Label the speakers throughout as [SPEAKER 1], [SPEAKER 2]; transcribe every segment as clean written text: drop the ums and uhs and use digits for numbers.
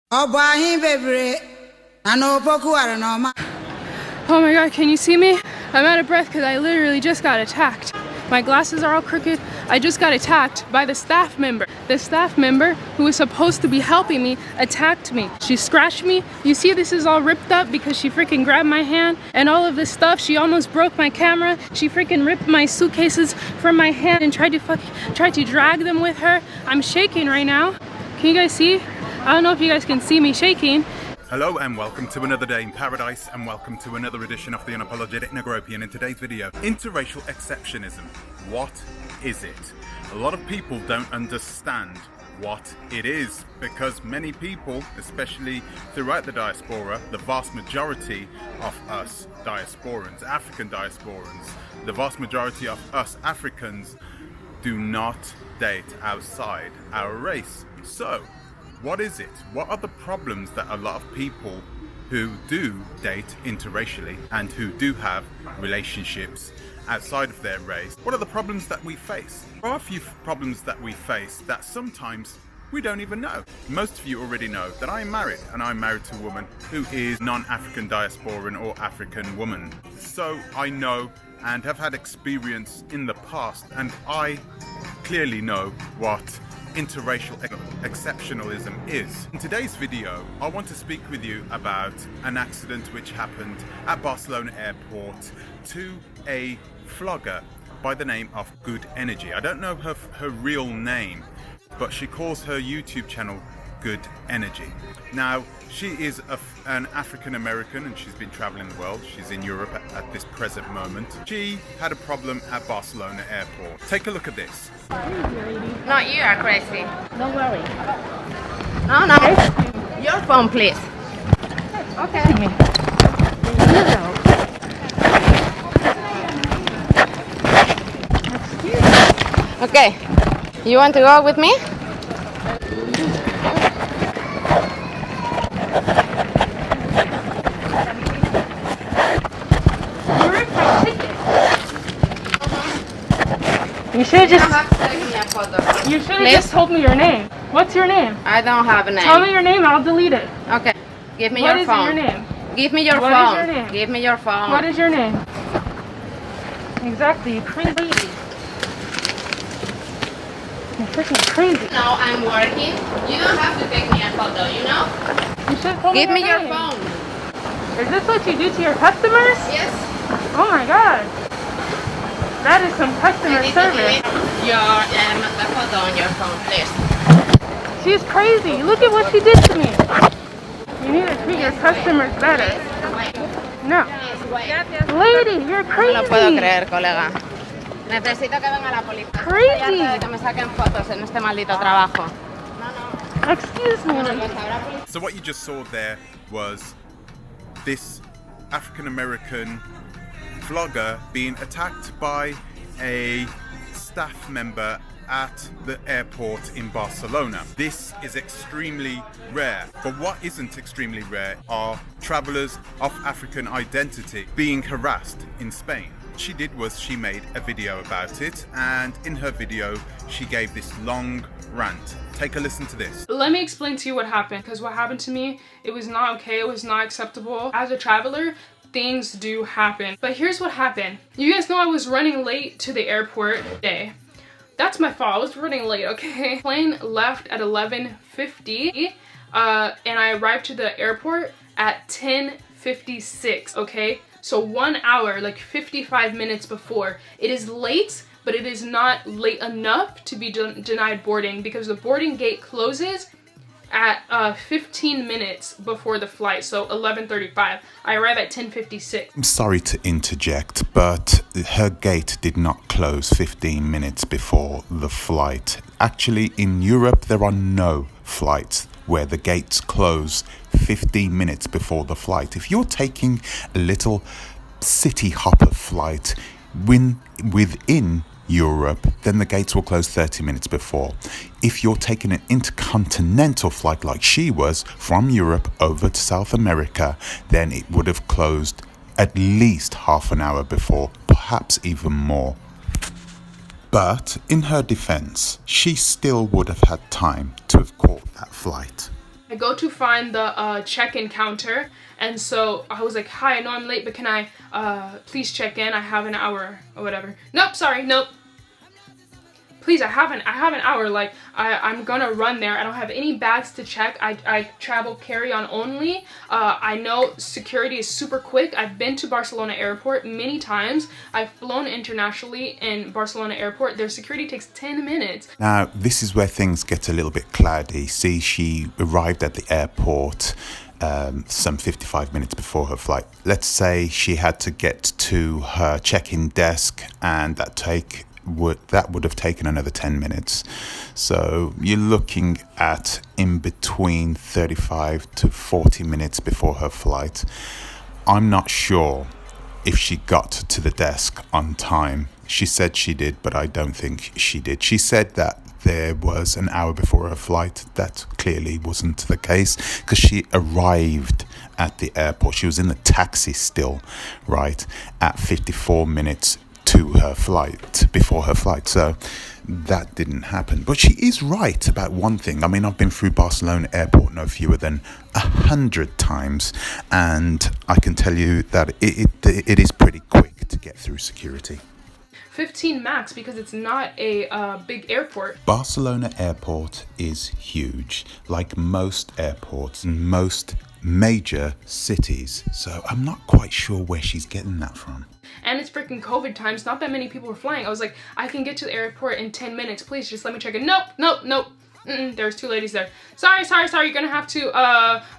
[SPEAKER 1] Oh
[SPEAKER 2] my god, can you see me? I'm out of breath because I literally just got attacked. My glasses are all crooked. I just got attacked by the staff member. The staff member who was supposed to be helping me attacked me. She scratched me. You see this is all ripped up because she freaking grabbed my hand and all of this stuff. She almost broke my camera. She freaking ripped my suitcases from my hand and tried to drag them with her. I'm shaking right now. Can you guys see? I don't know if you guys can see me shaking.
[SPEAKER 3] Hello and welcome to another day in paradise, and welcome to another edition of the Unapologetic Negropian. In today's video, interracial exceptionism. What is it? A lot of people don't understand what it is because many people, especially throughout the diaspora, the vast majority of us diasporans, African diasporans, the vast majority of us Africans do not date outside our race. So, what is it? What are the problems that a lot of people who do date interracially and who do have relationships outside of their race, what are the problems that we face? There are a few problems that we face that sometimes we don't even know. Most of you already know that I'm married, and I'm married to a woman who is non-African diasporan or African woman. So I know and have had experience in the past, and I clearly know what interracial exceptionalism is. In today's video, I want to speak with you about an accident which happened at Barcelona airport to a vlogger by the name of Good Energy. I don't know her real name, but she calls her YouTube channel Good Energy. Now, she is an African American and she's been traveling the world. She's in Europe at this present moment. She had a problem at Barcelona airport. Take a look at this.
[SPEAKER 4] No, you are crazy.
[SPEAKER 2] Don't worry.
[SPEAKER 4] No. Your phone, please.
[SPEAKER 2] Okay.
[SPEAKER 4] Okay. You want to go with me?
[SPEAKER 2] You should have
[SPEAKER 4] You
[SPEAKER 2] just told me your name. What's your name?
[SPEAKER 4] I don't have a name.
[SPEAKER 2] Tell me your name and I'll delete it.
[SPEAKER 4] Okay. Give me
[SPEAKER 2] What
[SPEAKER 4] your
[SPEAKER 2] is
[SPEAKER 4] phone.
[SPEAKER 2] your name?
[SPEAKER 4] Give me your
[SPEAKER 2] What
[SPEAKER 4] phone.
[SPEAKER 2] is your name?
[SPEAKER 4] Give me your phone.
[SPEAKER 2] What is your name? Exactly, you crazy lady. You're freaking crazy.
[SPEAKER 4] No, I'm working. You don't have to take me a photo, you know?
[SPEAKER 2] You should tell
[SPEAKER 4] Give me your
[SPEAKER 2] name.
[SPEAKER 4] phone.
[SPEAKER 2] Is this what you do to your customers?
[SPEAKER 4] Yes.
[SPEAKER 2] Oh my god. That is some customer
[SPEAKER 4] I need to
[SPEAKER 2] service.
[SPEAKER 4] delete the photo on your phone, please.
[SPEAKER 2] She's crazy. Look at what she did to me. You need to treat your customers better. No. Lady, you're crazy.
[SPEAKER 4] No lo puedo creer, colega. Necesito que venga la policía.
[SPEAKER 2] Crazy.
[SPEAKER 4] Estoy harta de que me saquen fotos en este maldito trabajo.
[SPEAKER 2] Excuse me.
[SPEAKER 3] So what you just saw there was this African American vlogger being attacked by a staff member at the airport in Barcelona. This is extremely rare, but what isn't extremely rare are travelers of African identity being harassed in Spain. What she did was she made a video about it, and in her video she gave this long rant. Take a listen to this.
[SPEAKER 2] Let me explain to you what happened, because what happened to me, it was not okay, it was not acceptable. As a traveler, things do happen. But here's what happened. You guys know I was running late to the airport today. That's my fault, I was running late, okay? Plane left at 11:50 and I arrived to the airport at 10:56, okay? So 1 hour, like 55 minutes before. It is late, but it is not late enough to be denied boarding because the boarding gate closes at 15 minutes before the flight, so 11:35. I arrive at 10:56.
[SPEAKER 5] I'm sorry to interject, but her gate did not close 15 minutes before the flight. Actually, in Europe, there are no flights where the gates close 15 minutes before the flight. If you're taking a little city hopper flight within Europe, then the gates will close 30 minutes before. If you're taking an intercontinental flight like she was from Europe over to South America, then it would have closed at least half an hour before, perhaps even more. But in her defense, she still would have had time to have caught that flight.
[SPEAKER 2] I go to find the check-in counter, and so I was like, hi, I know I'm late, but can I please check in? I have an hour or whatever. Nope, sorry, nope. Please, I have an hour. Like, I'm gonna run there. I don't have any bags to check. I travel carry-on only. I know security is super quick. I've been to Barcelona airport many times. I've flown internationally in Barcelona airport. Their security takes 10 minutes.
[SPEAKER 5] Now, this is where things get a little bit cloudy. See, she arrived at the airport some 55 minutes before her flight. Let's say she had to get to her check-in desk, and that would have taken another 10 minutes. So you're looking at in between 35 to 40 minutes before her flight. I'm not sure if she got to the desk on time. She said she did, but I don't think she did. She said that there was an hour before her flight. That clearly wasn't the case, because she arrived at the airport. She was in the taxi still, right, at 54 minutes to her flight, before her flight. So that didn't happen. But she is right about one thing. I mean, I've been through Barcelona airport no fewer than 100 times, and I can tell you that it is pretty quick to get through security.
[SPEAKER 2] 15 max, because it's not a big airport.
[SPEAKER 5] Barcelona airport is huge, like most airports in most major cities. So I'm not quite sure where she's getting that from.
[SPEAKER 2] And it's freaking COVID times. Not that many people were flying. I was like, I can get to the airport in 10 minutes. Please just let me check in. Nope. There's two ladies there. Sorry. You're gonna have to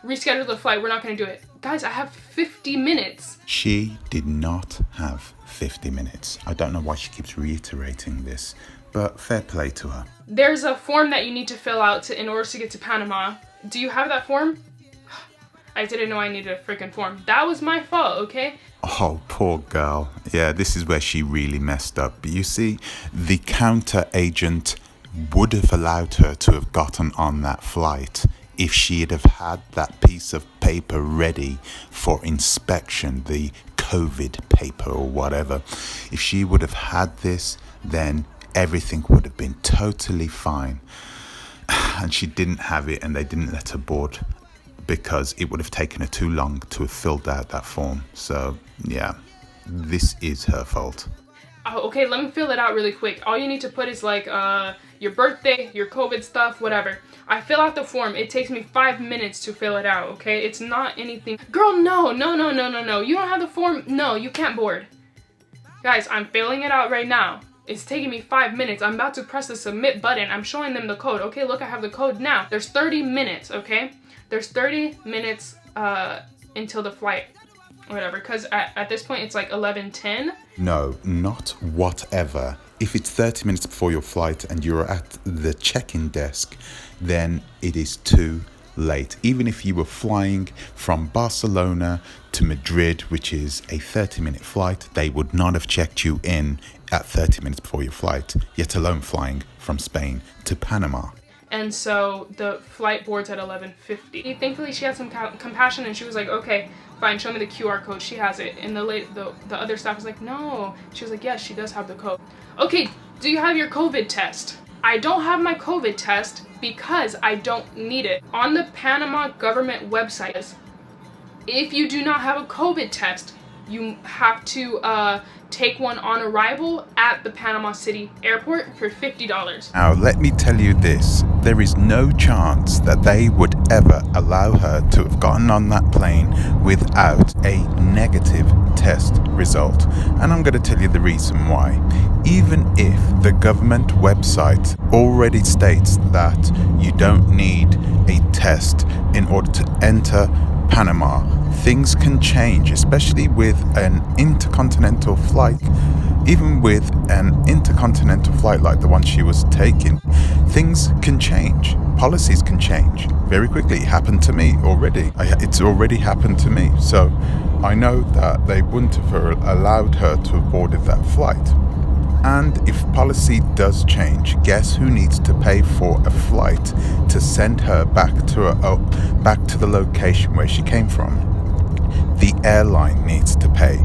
[SPEAKER 2] reschedule the flight. We're not gonna do it. Guys, I have 50 minutes.
[SPEAKER 5] She did not have 50 minutes. I don't know why she keeps reiterating this, but fair play to her.
[SPEAKER 2] There's a form that you need to fill out in order to get to Panama. Do you have that form? I didn't know I needed a freaking form. That was my fault, okay?
[SPEAKER 5] Oh, poor girl. Yeah, this is where she really messed up. You see, the counter agent would have allowed her to have gotten on that flight if she'd have had that piece of paper ready for inspection, the COVID paper or whatever. If she would have had this, then everything would have been totally fine. And she didn't have it, and they didn't let her board because it would have taken her too long to have filled out that form. So yeah, this is her fault.
[SPEAKER 2] Oh, okay, let me fill it out really quick. All you need to put is like your birthday, your COVID stuff, whatever. I fill out the form. It takes me 5 minutes to fill it out, okay? It's not anything. Girl, no. You don't have the form. No, you can't board. Guys, I'm filling it out right now. It's taking me 5 minutes. I'm about to press the submit button. I'm showing them the code. Okay, look, I have the code now. There's 30 minutes, okay? There's 30 minutes until the flight, whatever, because at this point it's like 11:10.
[SPEAKER 5] No, not whatever. If it's 30 minutes before your flight and you're at the check-in desk, then it is too late. Even if you were flying from Barcelona to Madrid, which is a 30-minute flight, they would not have checked you in at 30 minutes before your flight, yet alone flying from Spain to Panama.
[SPEAKER 2] And so the flight boards at 11:50. Thankfully, she had some compassion, and she was like, okay, fine, show me the QR code. She has it. And the other staff was like, no. She was like, yes, she does have the code. Okay, do you have your COVID test? I don't have my COVID test because I don't need it. On the Panama government website, if you do not have a COVID test, you have to take one on arrival at the Panama City airport for $50.
[SPEAKER 5] Now, let me tell you this. There is no chance that they would ever allow her to have gotten on that plane without a negative test result. And I'm going to tell you the reason why. Even if the government website already states that you don't need a test in order to enter Panama, things can change, especially with an intercontinental flight. Even with an intercontinental flight like the one she was taking, things can change. Policies can change very quickly. It happened to me already. It's already happened to me. So I know that they wouldn't have allowed her to have boarded that flight. And if policy does change, guess who needs to pay for a flight to send her back to the location where she came from? The airline needs to pay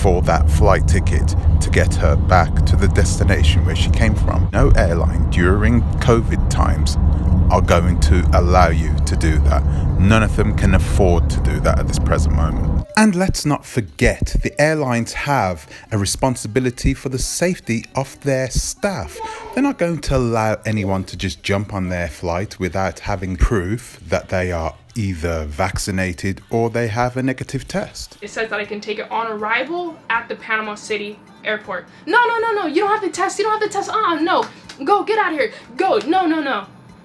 [SPEAKER 5] for that flight ticket to get her back to the destination where she came from. No airline during COVID times are going to allow you to do that. None of them can afford to do that at this present moment. And let's not forget, the airlines have a responsibility for the safety of their staff. They're not going to allow anyone to just jump on their flight without having proof that they are either vaccinated or they have a negative test.
[SPEAKER 2] It says that I can take it on arrival at the Panama City airport. No, you don't have to test, no, go, get out of here, go, no.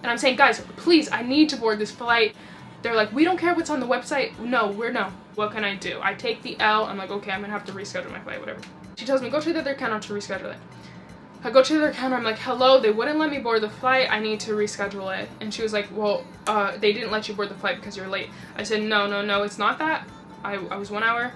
[SPEAKER 2] And I'm saying, guys, please, I need to board this flight. They're like, we don't care what's on the website. No. What can I do? I take the L. I'm like, okay, I'm gonna have to reschedule my flight, whatever. She tells me, go to the other counter to reschedule it. I go to the other counter, I'm like, hello, they wouldn't let me board the flight. I need to reschedule it. And she was like, well, they didn't let you board the flight because you're late. I said, no, it's not that. I was 1 hour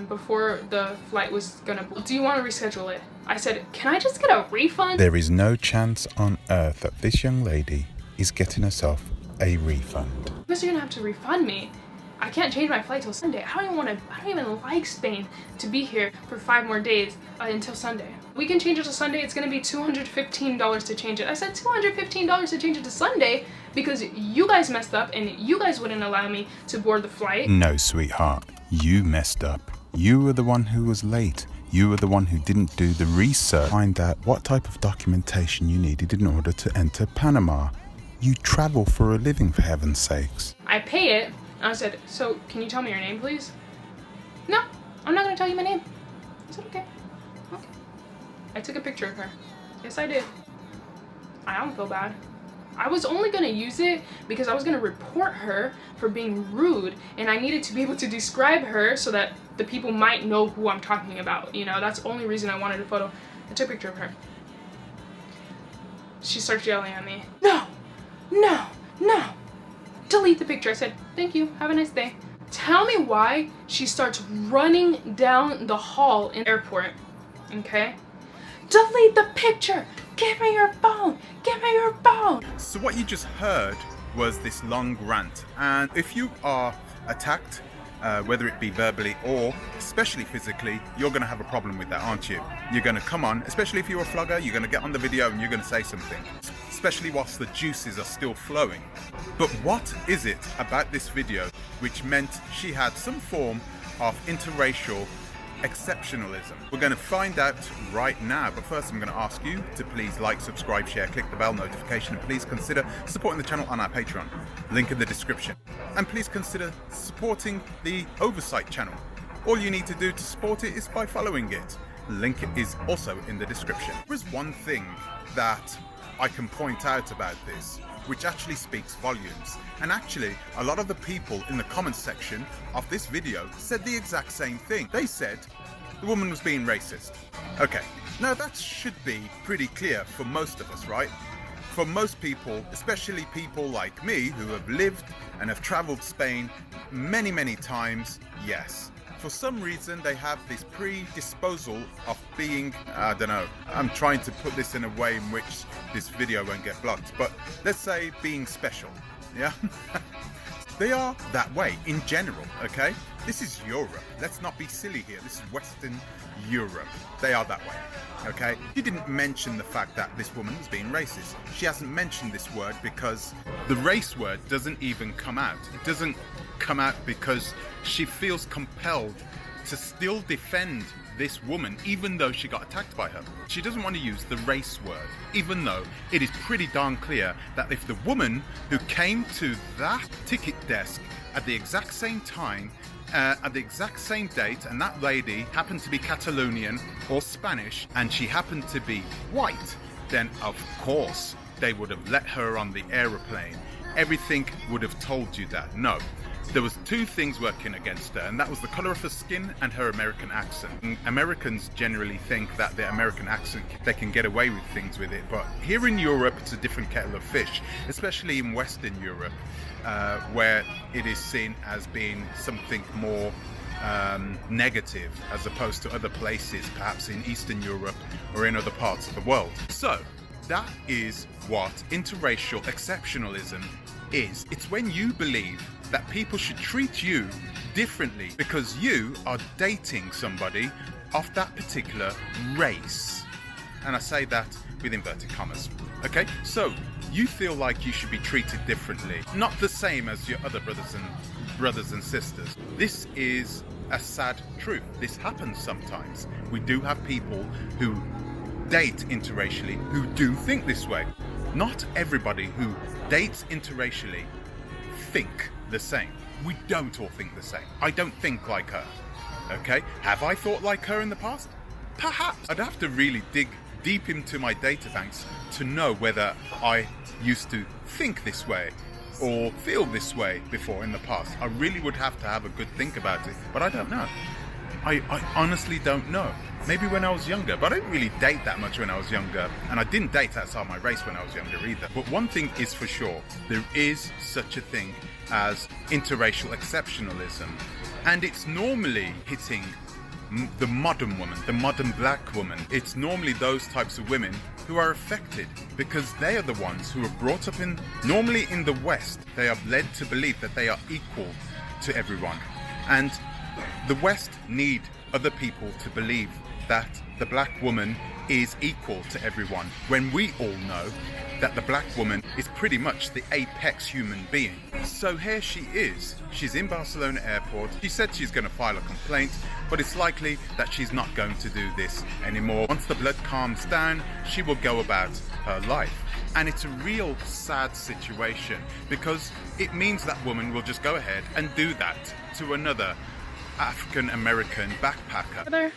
[SPEAKER 2] before the flight was gonna, do you want to reschedule it? I said, can I just get a refund?
[SPEAKER 5] There is no chance on earth that this young lady is getting herself a refund.
[SPEAKER 2] You guys are gonna have to refund me. I can't change my flight till Sunday. I don't even like Spain to be here for 5 more days until Sunday. We can change it to Sunday. It's gonna be $215 to change it. I said $215 to change it to Sunday because you guys messed up and you guys wouldn't allow me to board the flight.
[SPEAKER 5] No, sweetheart, you messed up. You were the one who was late. You were the one who didn't do the research, find out what type of documentation you needed in order to enter Panama. You travel for a living, for heaven's sakes.
[SPEAKER 2] I pay it, and I said, so can you tell me your name, please? No, I'm not gonna tell you my name. I said, okay. I took a picture of her. Yes, I did. I don't feel bad. I was only gonna use it because I was gonna report her for being rude, and I needed to be able to describe her so that the people might know who I'm talking about. You know, that's the only reason I wanted a photo. I took a picture of her. She starts yelling at me. No! Delete the picture. I said, thank you, have a nice day. Tell me why she starts running down the hall in the airport, okay? Delete the picture! Give me your phone!
[SPEAKER 3] So what you just heard was this long rant, and if you are attacked, whether it be verbally or especially physically, you're going to have a problem with that, aren't you? You're going to come on, especially if you're a vlogger, you're going to get on the video and you're going to say something, especially whilst the juices are still flowing. But what is it about this video which meant she had some form of interracial exceptionalism? We're going to find out right now, but first I'm going to ask you to please like, subscribe, share, click the bell notification, and please consider supporting the channel on our Patreon, link in the description. And please consider supporting the Oversight channel. All you need to do to support it is by following it. Link is also in the description. There is one thing that I can point out about this, which actually speaks volumes. And actually, a lot of the people in the comments section of this video said the exact same thing. They said the woman was being racist. Okay, now that should be pretty clear for most of us, right? For most people, especially people like me who have lived and have traveled Spain many times, yes. For some reason, they have this predisposal of being, I don't know, I'm trying to put this in a way in which this video won't get blocked, but let's say being special, yeah? They are that way in general, okay? This is Europe. Let's not be silly here. This is Western Europe. They are that way, okay? She didn't mention the fact that this woman was being racist. She hasn't mentioned this word because the race word doesn't even come out. It doesn't come out because she feels compelled to still defend this woman even though she got attacked by her. She doesn't want to use the race word, even though it is pretty darn clear that if the woman who came to that ticket desk at the exact same time, at the exact same date, and that lady happened to be Catalonian or Spanish, and she happened to be white, then of course they would have let her on the aeroplane. Everything would have told you that. No. There was two things working against her, and that was the color of her skin and her American accent. And Americans generally think that their American accent, they can get away with things with it, but here in Europe it's a different kettle of fish, especially in Western Europe, where it is seen as being something more negative as opposed to other places, perhaps in Eastern Europe or in other parts of the world. So that is what interracial exceptionalism is. It's when you believe that people should treat you differently because you are dating somebody of that particular race. And I say that with inverted commas. Okay, so you feel like you should be treated differently, not the same as your other brothers and sisters. This is a sad truth. This happens sometimes. We do have people who date interracially who do think this way. Not everybody who dates interracially think the same. We don't all think the same. I don't think like her. Okay? Have I thought like her in the past? Perhaps. I'd have to really dig deep into my data banks to know whether I used to think this way or feel this way before in the past. I really would have to have a good think about it, but I don't know. I honestly don't know. Maybe when I was younger, but I didn't really date that much when I was younger, and I didn't date outside my race when I was younger either. But one thing is for sure, there is such a thing as interracial exceptionalism, and it's normally hitting the modern woman, the modern black woman. It's normally those types of women who are affected because they are the ones who are brought up normally in the West, they are led to believe that they are equal to everyone. And the West need other people to believe that the black woman is equal to everyone, when we all know that the black woman is pretty much the apex human being. So here she is. She's in Barcelona airport. She said she's going to file a complaint, but it's likely that she's not going to do this anymore. Once the blood calms down, she will go about her life. And it's a real sad situation because it means that woman will just go ahead and do that to another African American backpacker.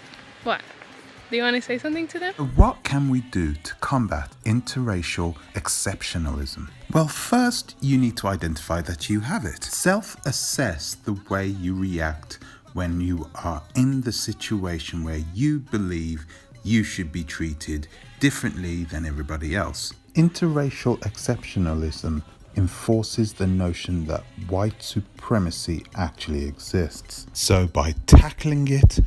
[SPEAKER 2] What? Do you want to say something to them?
[SPEAKER 5] What can we do to combat interracial exceptionalism? Well, first, you need to identify that you have it. Self-assess the way you react when you are in the situation where you believe you should be treated differently than everybody else. Interracial exceptionalism enforces the notion that white supremacy actually exists. So by tackling it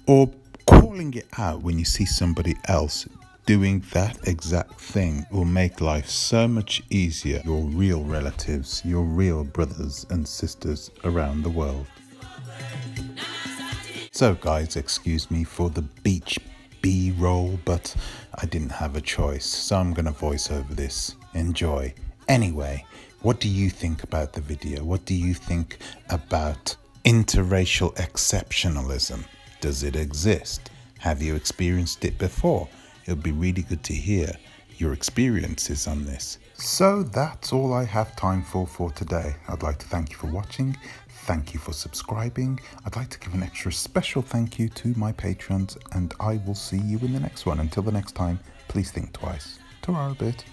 [SPEAKER 5] or calling it out when you see somebody else doing that exact thing will make life so much easier. Your real relatives, your real brothers and sisters around the world. So guys, excuse me for the beach B-roll, but I didn't have a choice, so I'm gonna voice over this. Enjoy. Anyway, what do you think about the video? What do you think about interracial exceptionalism? Does it exist? Have you experienced it before? It would be really good to hear your experiences on this. So that's all I have time for today. I'd like to thank you for watching. Thank you for subscribing. I'd like to give an extra special thank you to my patrons, and I will see you in the next one. Until the next time, please think twice. Ta-ra a bit.